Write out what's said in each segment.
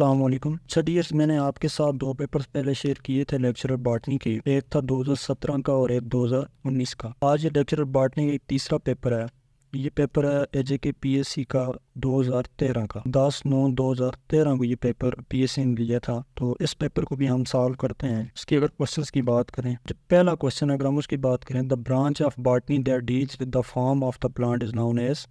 अस्सलाम वालेकुम। डियर्स, मैंने आपके साथ दो पेपर्स पहले शेयर किए थे लेक्चरर बॉटनी के। एक था 2017 का और एक 2019 का। आज ये लेक्चरर बॉटनी का एक तीसरा पेपर है। ये पेपर है एजेके पीएससी का 2013 का। 10/9/2013 को ये पेपर पीएससी ने लिया था। तो इस पेपर को भी हम सॉल्व करते हैं। इसकी अगर क्वेश्चंस की बात करें, जो पहला क्वेश्चन अगर हम उसकी बात करें, the branch of botany that deals with the form of the plant is known as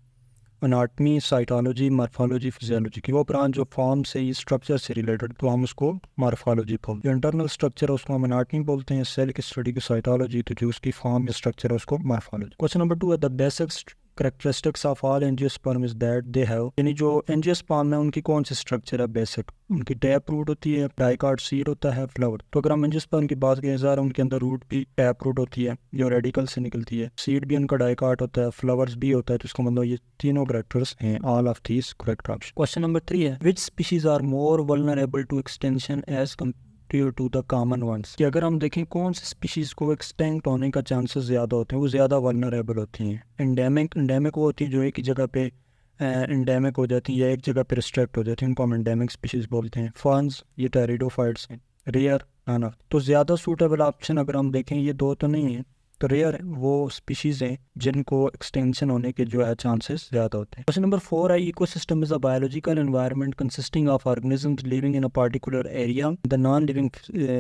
anatomy, cytology, morphology, physiology. की वो ब्रांच जो फॉर्म से ही स्ट्रक्चर से रिलेटेड, तो हम उसको मार्फोलॉजी बोलते हैं। जो इंटरनल स्ट्रक्चर है उसको हम अनाटमी बोलते हैं। सेल की स्टडी की साइटोलॉजी, तो जो उसकी फॉर्म या स्ट्रक्चर है उसको मार्फोलॉजी। क्वेश्चन नंबर 2 है the basic characteristics of all angiosperm is that they have, यानी जो एंजियोस्पर्म है उनकी कौन सी स्ट्रक्चर है बेसिक। उनकी टैप रूट होती है, डाइकाट सीड होता है, फ्लावर। तो अगर हम एंजियोस्पर्म की बात करें ज़रा, उनके अंदर रूट भी टैप रूट होती है जो रेडिकल से निकलती है, सीड भी उनका डाइकाट होता है, फ्लावर्स भी होता है। तो इसको मतलब ये तीनों करेक्टर्स हैं। All of these correct option. Question number 3 है which species are more vulnerable to extinction as to the common ones. कि अगर हम देखें कौन सी स्पीशीज़ को एक्सटेंक्ट होने का चांसेस ज़्यादा होते हैं, वो ज़्यादा वल्नरेबल होती हैं। एंडेमिक वो होती है जो एक ही जगह पे एंडेमिक हो जाती है या एक जगह पे रिस्ट्रिक्ट हो जाती है, उनको हम एंडेमिक स्पीशीज़ बोलते हैं। फर्न्स ये टेरिडोफाइट्स हैं। Rare none. तो ज़्यादा सूटेबल ऑप्शन अगर हम देखें ये दो तो नहीं है, तो रेयर वो स्पीशीज़ हैं जिनको एक्सटेंशन होने के जो है चांसेस ज़्यादा होते हैं। क्वेश्चन नंबर 4 है ecosystem is a biological environment consisting of organisms living in a particular area, the non living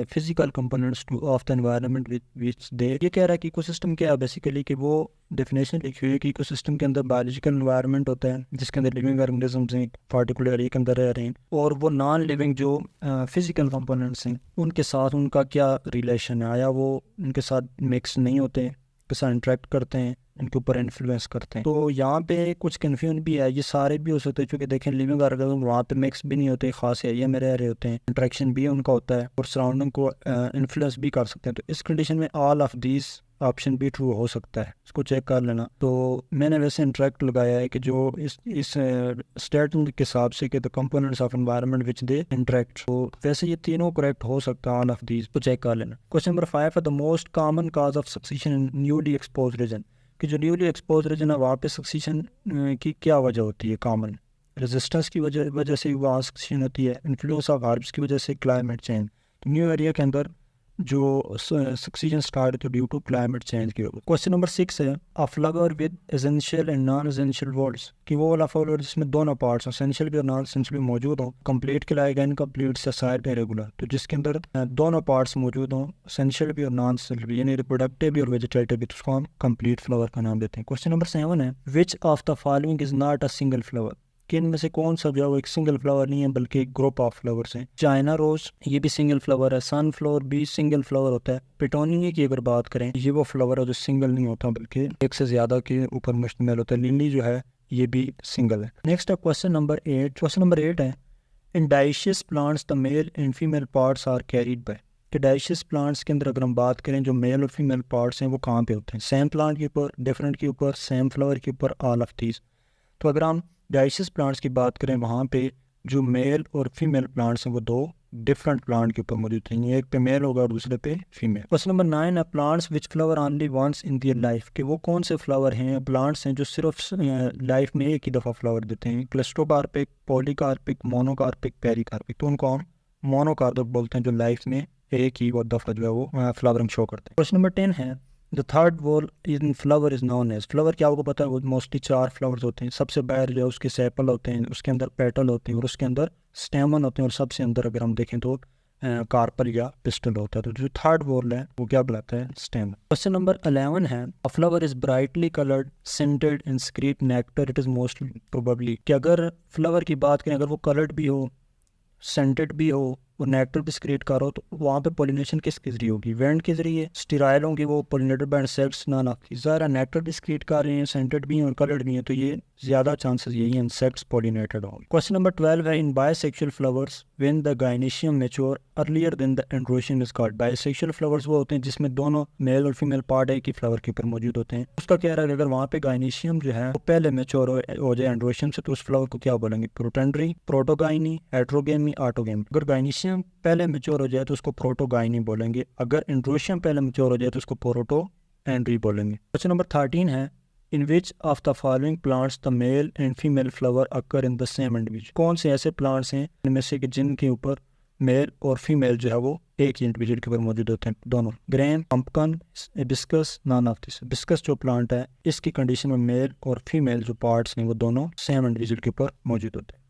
physical components of the environment which they. ये कह रहा है कि इकोसिस्टम क्या है बेसिकली, कि वो डेफिनेशन लिखी हुई है कि इकोसिस्टम के अंदर बायोलॉजिकल एनवायरनमेंट होता है जिसके अंदर लिविंग ऑर्गेनिजम्स हैं, पर्टिकुलर एरिया के अंदर रह रहे हैं, और वो नॉन लिविंग जो फिजिकल कंपोनेंट्स हैं उनके साथ उनका क्या रिलेशन है, या वो उनके साथ मिक्स नहीं होते, के साथ इंटरेक्ट करते हैं, इनके ऊपर इन्फ्लुएंस करते हैं। तो यहाँ पे कुछ कन्फ्यूजन भी है। ये सारे भी हो सकते हैं क्योंकि देखें लिविंग ऑर्गेनिज्म वहाँ पे मिक्स भी नहीं होते, खास एरिया में रह रहे होते हैं, इंटरेक्शन भी उनका होता है और सराउंडिंग को इन्फ्लुएंस भी कर सकते हैं। तो इस कंडीशन में ऑल ऑफ दीज ऑप्शन भी ट्रू हो सकता है, इसको चेक कर लेना। तो मैंने वैसे इंटरेक्ट लगाया है कि जो इस स्टेटमेंट के हिसाब से कि the components of environment which they interact, तो वैसे ये तीनों करेक्ट हो सकता है ऑल ऑफ दीज, तो चेक कर लेना। क्वेश्चन नंबर 5 है the most common cause of succession in newly expose region. कि जो न्यूली एक्सपोज रीजन है वहाँ पे सक्सीशन की क्या वजह होती है कॉमन। रेजिस्टेंस की वजह से वहाँ सक्सीशन होती है, इन्फ्लुएंस ऑफ हार्ब्स की वजह से, क्लाइमेट चेंज। तो न्यू एरिया के अंदर जो सक्सीजन स्टार्ट है तो ड्यू टू क्लाइमेट चेंज की वजह। क्वेश्चन नंबर 6 है अ flower with essential and non essential words. कि वो वाला फ्लावर जिसमें दोनों पार्ट्स एसेंशियल भी और नॉन एसेंशियल भी मौजूद हो, कंप्लीट कहलाएगा, इनकम्प्लीट से साइड इरेगुलर। तो जिसके अंदर दोनों पार्ट्स मौजूद हों, एसेंशियल भी और नॉन एसेंशियल भी, यानी रिप्रोडक्टिव भी और वेजिटेटिव भी, तो उसको हम कंप्लीट फ्लावर का नाम देते हैं। क्वेश्चन नंबर 7 है which of the following is not a single flower. कि इनमें से कौन सा जो है वो एक सिंगल फ्लावर नहीं है बल्कि एक ग्रुप ऑफ फ्लावर्स हैं। चाइना रोज ये भी सिंगल फ्लावर है, सनफ्लावर भी सिंगल फ्लावर होता है। पिटोनिया की अगर बात करें, ये वो फ्लावर है जो सिंगल नहीं होता बल्कि एक से ज्यादा के ऊपर मुश्तमिल होता है। लिली जो है ये भी सिंगल है। नेक्स्ट है क्वेश्चन नंबर 8। क्वेश्चन नंबर 8 है in dioecious plants the male and female parts are carried by. कि डाइशियस प्लांट्स के अंदर अगर हम बात करें जो मेल और फीमेल पार्ट्स हैं वो कहाँ पे होते हैं, सेम प्लांट के ऊपर, डिफरेंट के ऊपर, सेम फ्लावर के ऊपर, ऑल ऑफ दीज। तो अगर हम डाइशियस प्लांट्स की बात करें वहाँ पे जो मेल और फीमेल प्लांट्स हैं वो दो डिफरेंट प्लांट के ऊपर मौजूद हैं, एक पे मेल होगा और दूसरे पे फीमेल। क्वेश्चन नंबर 9 है plants which flower only once in their life. कि वो कौन से फ्लावर हैं, प्लांट्स हैं जो सिर्फ लाइफ में एक ही दफ़ा फ्लावर देते हैं। क्लस्ट्रोकार्पिक, पॉलीकार्पिक, मोनोकार्पिक, पेरिकार्पिक। तो उनको हम मोनोकार्पिक बोलते हैं जो लाइफ में एक ही वो दफ़ा जो है वो फ्लावरिंग शो करते हैं। क्वेश्चन नंबर 10 है the third whorl in flower is known as. Flower क्या आपको पता है, वो मोस्टली 4 फ्लावर्स होते हैं। सबसे बाहर जो है उसके सेपल होते हैं, उसके अंदर पेटल होते हैं और उसके अंदर स्टेमन होते हैं, और सबसे अंदर अगर हम देखें तो कार्पल या पिस्टल होता है। तो जो थर्ड वॉल है वो क्या बुलाता है, स्टेम। क्वेश्चन नंबर 11 है अ flower is brightly coloured scented and स्क्रीट nectar it is mostly probably. कि अगर फ्लावर की बात करें, अगर वो कलर्ड भी हो, सेंटेड भी हो और नेक्टर भी क्रिएट कर रहा हो, तो वहाँ पे पोलिनेशन किसके जरिए होगी, वेंट के जरिए। स्टिराइल होंगे वो, पोलिनेटेड बाय इंसेक्ट्स ना ज़रा नेक्टर भी क्रिएट कर रहे हैं, सेंटेड भी हैं और कलर्ड भी हैं, तो ये ज़्यादा चांसेस यही हैं इंसेक्ट्स पोलिनेटेड होंगे। क्वेश्चन नंबर 12 है in bisexual flowers when the gynoecium mature earlier than the androecium is called. Bisexual flowers वो होते हैं जिसमें दोनों मेल और फीमेल पार्ट एक ही फ्लावर के ऊपर मौजूद होते हैं। उसका क्या है, अगर वहाँ पे गायनेशियम जो है वो पहले मैच्योर हो जाए एंड्रोशियम से, तो उस फ्लावर को क्या बोलेंगे, प्रोटेंड्री, प्रोटोगाइनी, हेट्रोगेमी, ऑटोगेमी। अगर गायनेशियम पहले मैच्योर हो जाए तो उसको प्रोटोगाइनी बोलेंगे, अगर एंड्रोशियम पहले मैच्योर हो जाए तो उसको प्रोटो एंड्री बोलेंगे। क्वेश्चन नंबर 13 है in which of the following plants the male and female flower occur in the same individual. कौन से ऐसे प्लांट्स हैं इनमें से कि जिनके ऊपर मेल और फीमेल जो है वो एक ही इंडिविजुअल के ऊपर मौजूद होते हैं दोनों? Grain, pumpkin, hibiscus, none of this. Hibiscus जो प्लांट है इसकी कंडीशन में मेल और फीमेल जो पार्ट्स हैं वो दोनों सेम इंडिविजुअल के ऊपर मौजूद होते हैं।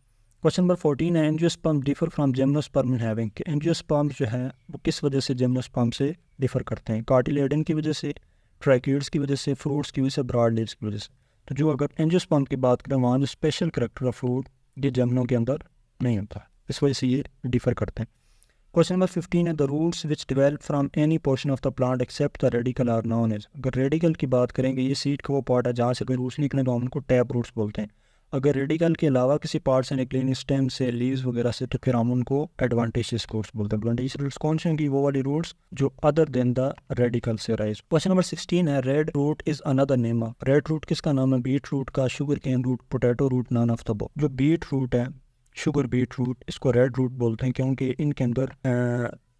क्वेश्चन नंबर 14 है angiosperm differ from gymnosperm in having. Angiosperm जो है वो किस वजह से जिम्नोस्पर्म से डिफर करते हैं? कार्टिलेडन की वजह से, ट्रैक्यूड्स की वजह से, फ्रूट्स की वजह से, ब्रॉड लीव्स की वजह से। तो जो अगर एंजियोस्पर्म की बात करें वहाँ जो स्पेशल करेक्टर ऑफ फ्रूट ये जमनों के अंदर नहीं होता, इस वजह से ये डिफर करते हैं। क्वेश्चन नंबर 15 है the roots which develop from any portion of the plant except the radicle are known as. अगर रेडिकल की बात करेंगे ये सीड का वो पार्ट है जहाँ से कोई रूट्स निकले तो हम उनको टैप रूट्स बोलते हैं। अगर रेडिकल के अलावा किसी पार्ट से निकले स्टेम से, लीव्स वगैरह से, तो फिर हम उनको एडवांटेशियस रूट्स बोलते हैं। एडवांटेशियस रूट्स कौन से होंगी? वो वाली रूट्स जो अदर देन द रेडिकल से राइज। क्वेश्चन नंबर 16 है red root is another name of. Red root किसका नाम है? बीट रूट का, sugar cane root, potato root, none of the above. जो बीट रूट है, शुगर बीट रूट, इसको red root बोलते हैं क्योंकि इनके अंदर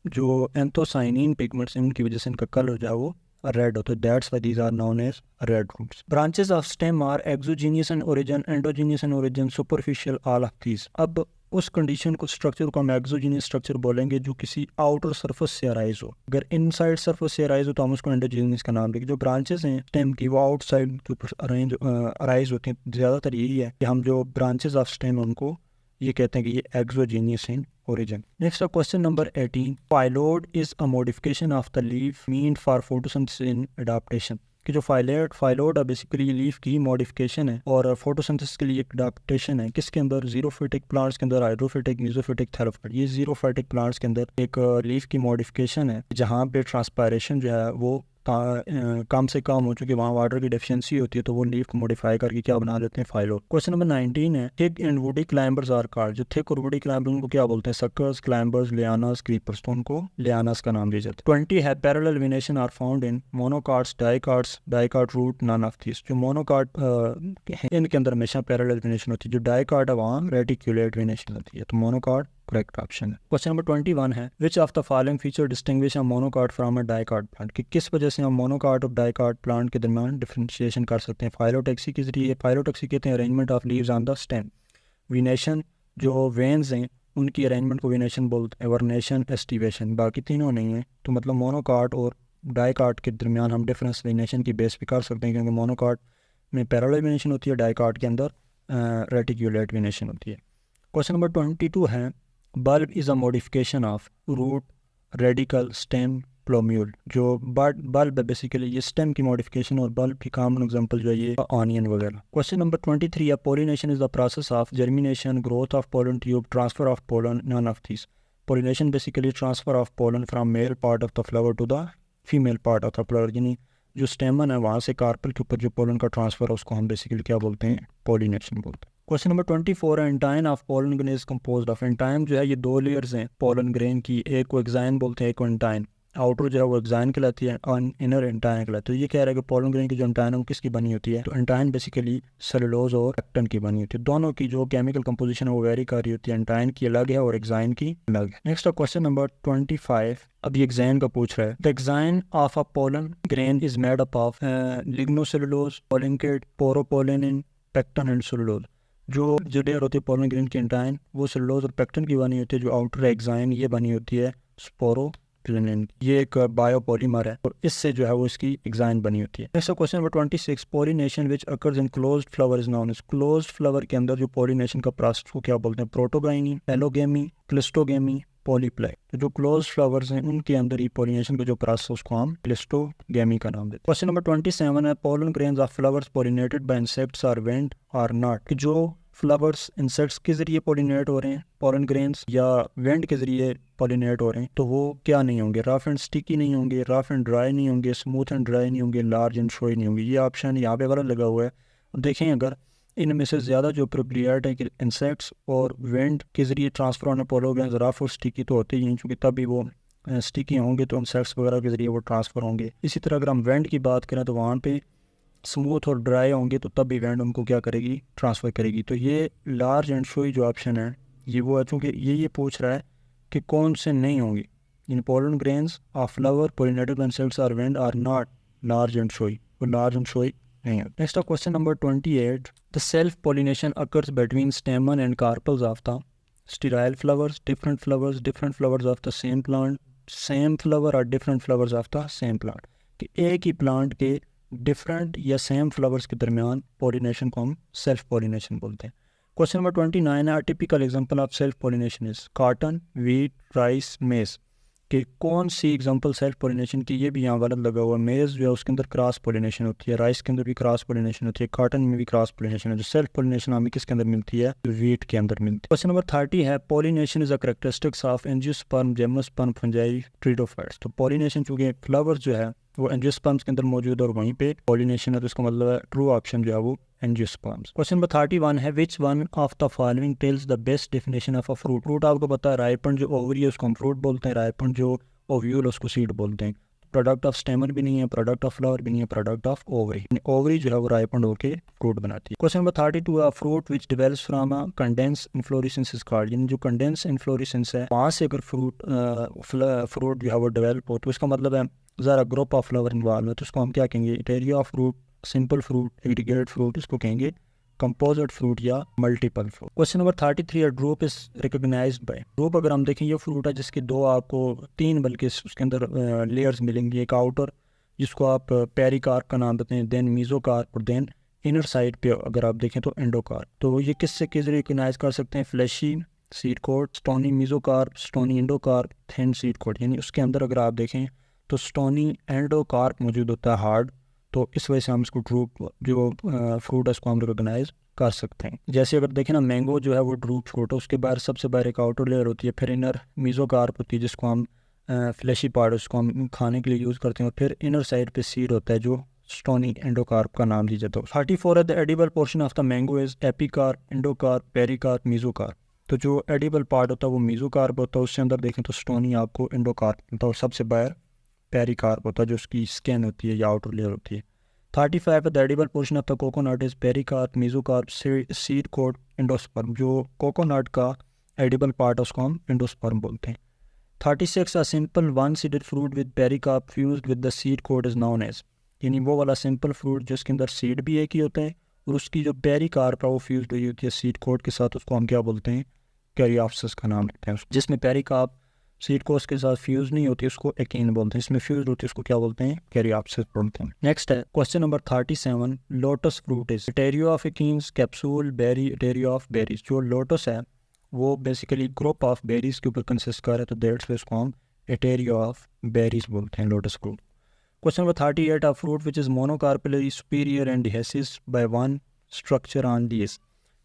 जो एंथोसाइनिन पिगमेंट्स हैं उनकी वजह से इनका कलर जो है वो रेड होता है। That's why these are known as red roots. Branches of stem are exogenous in origin, endogenous in origin, superficial, all of these. अब उस कंडीशन को, स्ट्रक्चर को हम एक्सोजीनियस स्ट्रक्चर बोलेंगे जो किसी आउटर सरफेस से अराइज हो। अगर इनसाइड सरफेस से अराइज हो तो हम उसको एंडोजीनियस का नाम देंगे। जो ब्रांचेस हैं स्टेम की वो आउटसाइड के ऊपर अराइज होती हैं। ज़्यादातर यही है कि हम जो ब्रांचेस ऑफ स्टेम उनको ये कहते हैं कि ये exogenous in origin. Next up, question number 18. Phyllodes is a modification of the leaf mean for photosynthesis in adaptation. कि जो फाइलोड है बेसिकली लीफ की मॉडिफिकेशन है और फोटोसिंथेसिस के लिए एक अडेप्टेशन है। किसके अंदर? जीरोफिटिक प्लांट्स के अंदर, हाइड्रोफिटिक, मीजोफिटिक, थैलोफिटिक। ये जीरोफिटिक प्लांट्स के अंदर एक लीफ की मॉडिफिकेशन है जहाँ पे ट्रांसपायरेशन जो है वो कम से कम हो, चुकी वहाँ वाटर की डेफिशिएंसी होती है तो वो लीफ को मॉडिफाई करके क्या बना देते हैं? फाइलोड। क्वेश्चन नंबर 19 है thick and woody climbers are called. जो थिक और वुडी क्लाइंबर्स उनको क्या बोलते हैं? Suckers, climbers, lianas, creepers. तो उनको लियानास का नाम दिया जाता है। 20 है parallel venation are found in monocots, dicot root, none of these. जो मोनोकार्ड इनके अंदर हमेशा पैरेलल वेनेशन होती है। जो डाइकार्ड है वहाँ रेटिकुलेट वेनेशन होती है। तो मोनोकार्ड करेक्ट ऑप्शन है। क्वेश्चन नंबर 21 है which of the following feature distinguish a monocot from a dicot plant. कि किस वजह से हम मोनोकार्ड और डाइकार्ड प्लांट के दरमियान डिफरेंशिएशन कर सकते हैं? फाइलोटैक्सी के जरिए। फाइलोटैक्सी कहते हैं arrangement of leaves on the stem. विनेशन, जो वेन्स हैं उनकी अरेंजमेंट को विनेशन बोलते हैं। Vernation, aestivation. बाकी तीनों नहीं है तो मतलब मोनोकार्ड और डाइकार्ड के दरमियान हम डिफरेंस विनेशन की बेस पे कर सकते हैं क्योंकि मोनोकार्ड में पैरेलल विनेशन होती है, डाइकार्ड के अंदर रेटिकुलेट विनेशन होती है। क्वेश्चन नंबर 22 है bulb is a modification of root, radicle, stem, plumule. जो बल्ब है बेसिकली ये स्टेम की मॉडिफिकेशन और बल्ब की कॉमन एग्जांपल जो है ये ऑनियन वगैरह। क्वेश्चन नंबर 23 है pollination is the process of germination, growth of pollen tube, transfer of pollen, none of these. Pollination basically transfer of pollen from male part of the flower to the female part of the flower. यानी जो स्टेमन है वहाँ से carpel के ऊपर जो pollen का transfer है उसको हम बेसिकली क्या बोलते हैं? पोलिनेशन बोलते हैं। क्वेश्चन नंबर 24 है एंटाइन of pollen grain is composed of. एंटाइन जो है ये दो लेयर्स हैं पोलन ग्रेन की, एक को एक्साइन बोलते हैं, एक को एंटाइन। आउटर जो है वो एक्साइन कहलाती है और इनर एंटाइन कहलाती है। तो ये कह रहा है कि पोलन ग्रेन की जो एंटाइन है वो किसकी बनी होती है? तो एंटाइन बेसिकली सेलुलोज और एक्टिन की बनी होती है। दोनों की जो केमिकल कंपोजिशन है वो वेरी कर रही होती है। एंटाइन की अलग है और एक्साइन की अलग है। नेक्स्ट क्वेश्चन नंबर 25 अभी एक्साइन का पूछ रहा है। The exine of a pollen grain is made up of lignocellulose, pollenkitt, sporopollenin, pectin and cellulose. जो लेयर होती है पोलन ग्रेन की एंटाइन वो सेलुलोज और पेक्टन की बनी होती है। जो आउटर एक्साइन ये बनी होती है स्पोरोप्लिनिन। ये एक बायोपॉलीमर है और इससे जो है वो इसकी एक्साइन बनी होती है। Next question number 26 pollination which occurs in closed flower is known as. Closed flower के अंदर जो पोलिनेशन का प्रोसेस को क्या बोलते हैं? प्रोटोगाइनी, एलोगेमी, क्लिस्टोगेमी, पॉलीप्लाई। तो जो क्लोज फ्लावर्स हैं उनके अंदर ही पोलिनेशन का जो प्रोसेस उसको हम क्लिस्टोगेमी का नाम देते हैं। क्वेश्चन नंबर 27 है pollen grains of flowers pollinated by insects are went are not. कि जो फ्लावर्स इंसेक्ट्स के जरिए पोलिनेट हो रहे हैं, पोलन ग्रेन्स, या वेंट के जरिए पोलिनेट हो रहे हैं, तो वो क्या नहीं होंगे? रफ एंड स्टिकी नहीं होंगे, रफ एंड ड्राई नहीं होंगे, स्मूथ एंड ड्राई नहीं होंगे, लार्ज एंड शोई नहीं होंगे। ये ऑप्शन यहाँ पे गलत लगा हुआ है। देखें अगर इनमें से ज़्यादा जो प्रोप्रिएट है कि इंसेक्ट्स और वेंट के ज़रिए ट्रांसफर होने पोलो ग्रेन्स रफ और स्टिकी तो होते ही हैं, क्योंकि तभी वो स्टिकी होंगे तो इंसेक्ट्स वगैरह के ज़रिए वो ट्रांसफ़र होंगे। इसी तरह अगर हम वेंट की बात करें तो वहाँ पे स्मूथ और ड्राई होंगे तो तब भी वेंट उनको क्या करेगी? ट्रांसफ़र करेगी। तो ये लार्ज एंड शोई जो ऑप्शन है ये वो है, चूँकि ये पूछ रहा है कि कौन से नहीं होंगे। In pollen grains of flower pollinated insects are went are not large and showy, वो लार्ज एंड शोई नहीं होती। Next question number 28, the self pollination occurs between stamen and carpels of the sterile flowers, different flowers of the same plant, same flower or different flowers of the same plant, कि एक ही plant के different या same flowers के दरमियान pollination को हम self pollination बोलते हैं। क्वेश्चन नंबर 29 है, typical example of self pollination is cotton, wheat, rice, मेज, कि कौन सी एग्जांपल सेल्फ पॉलिनेशन की, ये भी यहाँ गलत लगा हुआ है। मेज़ जो है उसके अंदर क्रॉस पॉलिनेशन होती है, राइस के अंदर भी क्रॉस पॉलिनेशन होती है, कॉटन में भी क्रॉस पॉलिनेशन है। जो सेल्फ पॉलिनेशन हमें किसके अंदर मिलती है, वीट के अंदर मिलती है। क्वेश्चन नंबर 30 है, pollination is a characteristics of angiosperm, gymnosperm, fungi, pteridophytes. तो पॉलिनेशन चूँकि फ्लावर्स जो है वो एंजियोस्पर्म्स के अंदर मौजूद है और वहीं पे पॉलिनेशन है, तो इसका मतलब है ट्रू ऑप्शन जो है वो एंजियोस्पर्म्स। क्वेश्चन नंबर 31 है, which one of the following tells the best definition of a fruit. Fruit आपको पता है, राइपन जो ओवरी है उसको हम फ्रूट बोलते हैं, राइपन जो ओव्यूल उसको सीड बोलते हैं। प्रोडक्ट ऑफ स्टेमन भी नहीं है, प्रोडक्ट ऑफ फ्लावर भी नहीं है, प्रोडक्ट ऑफ ओवरी। ओवरी जो है वो राइपन होकर फ्रूट बनाती है। क्वेश्चन नंबर 32 है, fruit which develops from a condense inflorescence is called, यानी जो कंडेंस इन्फ्लोरेसेंस है वहाँ से अगर फ्रूट जो है वो डेवलप हो तो इसका मतलब है ज़रा ग्रुप ऑफ फ्लावर इन्वॉल्व है, तो उसको हम क्या कहेंगे, area of fruit, simple fruit, aggregated fruit, इसको कहेंगे कंपोजिट फ्रूट या मल्टीपल फ्रूट। क्वेश्चन नंबर 33 है, drupe is recognised by. Drupe अगर हम देखें ये फ्रूट है जिसके तीन बल्कि उसके अंदर लेयर्स मिलेंगी। एक आउटर जिसको आप पेरिकार्प का नाम देते हैं, देन मीजोकार्प, और देन इनर साइड पे अगर आप देखें तो एंडोकार्प। तो ये किससे किस रिकॉग्नाइज कर सकते हैं, fleshy seed coat, stony mesocarp, stony endocarp, thin seed coat, यानी उसके अंदर अगर आप देखें तो स्टोनी एंडोकार्प मौजूद होता है हार्ड, तो इस वजह से हम इसको ड्रूप जो फ्रूट है उसको हम रिकॉग्नाइज कर सकते हैं। जैसे अगर देखें ना, मैंगो जो है वो ड्रूप फ्रूट है, उसके बाहर सबसे बाहर एक आउटर लेयर होती है, फिर इनर मीजोकार्प होती है जिसको हम फ्लैशी पार्ट उसको हम खाने के लिए यूज़ करते हैं, और फिर इनर साइड पे सीड होता है जो स्टोनी एंडोकार्प का नाम दिया जाता है। 34 है, the edible portion of the mango is epicarp, endocarp, pericarp, mesocarp. तो जो एडिबल पार्ट होता है वो मीजोकार्प होता है, उससे अंदर देखें तो स्टोनी आपको एंडोकार्प होता है, और सबसे बाहर पेरिकार्प होता है जो उसकी स्किन होती है या आउटर लेयर होती है। 35 है, the edible portion of the coconut is pericarp, mesocarp, seed coat, endosperm. जो कोकोनट का एडिबल पार्ट है उसको हम एंडोस्पर्म बोलते हैं। 36 a simple one seeded fruit with pericarp fused with the seed coat is known as, यानी वो वाला सिंपल फ्रूट जिसके अंदर सीड भी एक ही होता है और उसकी जो पेरिकार्प है वो फ्यूज्ड हुई होती है सीड कोट के साथ, उसको हम क्या बोलते हैं, कैरियोप्सिस का नाम लेते हैं। जिसमें पेरिकार्प सीड कोर्स के साथ फ्यूज नहीं होती उसको एकीन बोलते हैं, इसमें फ्यूज होती है उसको क्या बोलते हैं, कैरियोप्सिस बोलते हैं। नेक्स्ट है question number 37, lotus fruit is etaerio of achenes, capsule, berry, etaerio of berries. जो लोटस है वो बेसिकली ग्रुप ऑफ बेरीज के ऊपर कंसिस्ट कर रहा है, तो दैट्स इसको हम एटेरियो ऑफ बेरीज बोलते हैं, lotus fruit. Question number 38, a fruit which is monocarpellary, superior and dehiscence by one structure on leaves,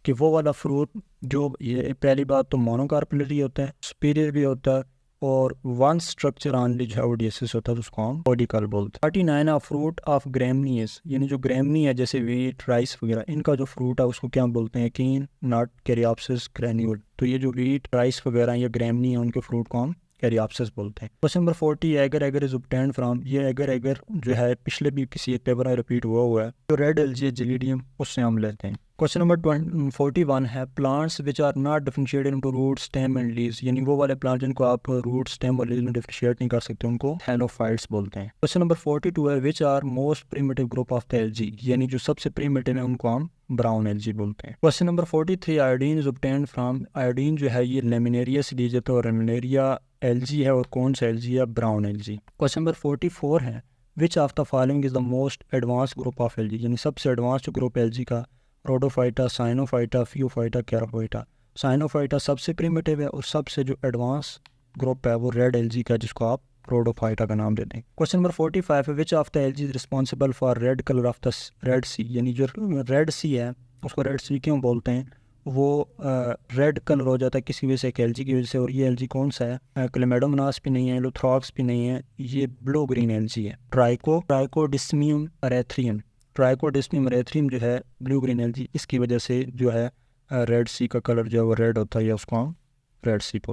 कि वो वाला फ्रूट जो, ये पहली बात तो मोनोकार्पेलरी होता है, सुपीरियर भी होता है, और वन स्ट्रक्चर ऑनली जो है वो डिहेसिस होता है, तो उसको हम पोडिकल बोलते हैं। 39, अ फ्रूट ऑफ ग्रेमनीज, यानी जो ग्रेमनी है जैसे वीट, राइस वगैरह, इनका जो फ्रूट है उसको क्या बोलते हैं, कीन, नट, कैरियोप्सिस, ग्रेन्यूल। तो ये जो वीट, राइस वगैरह या ग्रेमनी है उनके फ्रूट को हम कैरियोप्सिस बोलते हैं। Question number 40, agar agar is obtained from, ये एगर एगर जो है पिछले भी किसी एक पेपर में रिपीट हुआ है, जो रेड एल्जी जिलीडियम उससे हम लेते हैं। क्वेश्चन नंबर 41 है, plants which are not differentiated into root, stem and leaves, यानी वो वाले प्लांट जिनको आप रूट, स्टेम और लीव्स में डिफरेंशिएट नहीं कर सकते उनको हेलोफाइट्स बोलते हैं। क्वेश्चन नंबर 42 है, which are most primitive group of the algae, यानी जो सबसे प्रिमिटिव है उनको हम ब्राउन एल्जी बोलते हैं। Question number 43, iodine is obtained from, iodine जो है ये लेमिनेरिया से ली जाता है, और लेमिनेरिया एल्जी है, और कौन सा एल्जी है, ब्राउन एल्जी। क्वेश्चन नंबर 44 है, which of the following is the most advance group of algae, यानी सबसे एडवांस जो ग्रुप एल्जी का, रोडोफाइटा, साइनोफाइटा, फियोफाइटा, कैराफाइटा। साइनोफाइटा सबसे प्रिमिटिव है, और सबसे जो एडवांस ग्रुप है वो रेड एल्जी का, जिसको आप रोडोफाइटा का नाम देते हैं। क्वेश्चन नंबर 45 है, which of the algae is responsible for red colour of the Red Sea, यानी जो रेड सी है उसको रेड सी क्यों बोलते हैं, वो रेड कलर हो जाता है किसी वजह से, एक एल्जी की वजह से, और ये एल्जी कौन सा है, क्लेमेडोमोनास भी नहीं है, लोथ्रॉक्स भी नहीं है, ये ब्लू ग्रीन एल्जी है, ट्राइकोडिस्मियम एरेथ्रियम। ट्राइकोडिस्मियम एरेथ्रियम जो है ब्लू ग्रीन एल्जी, इसकी वजह से जो है रेड सी का कलर जो है वो रेड होता है, या उसको हम रेड सी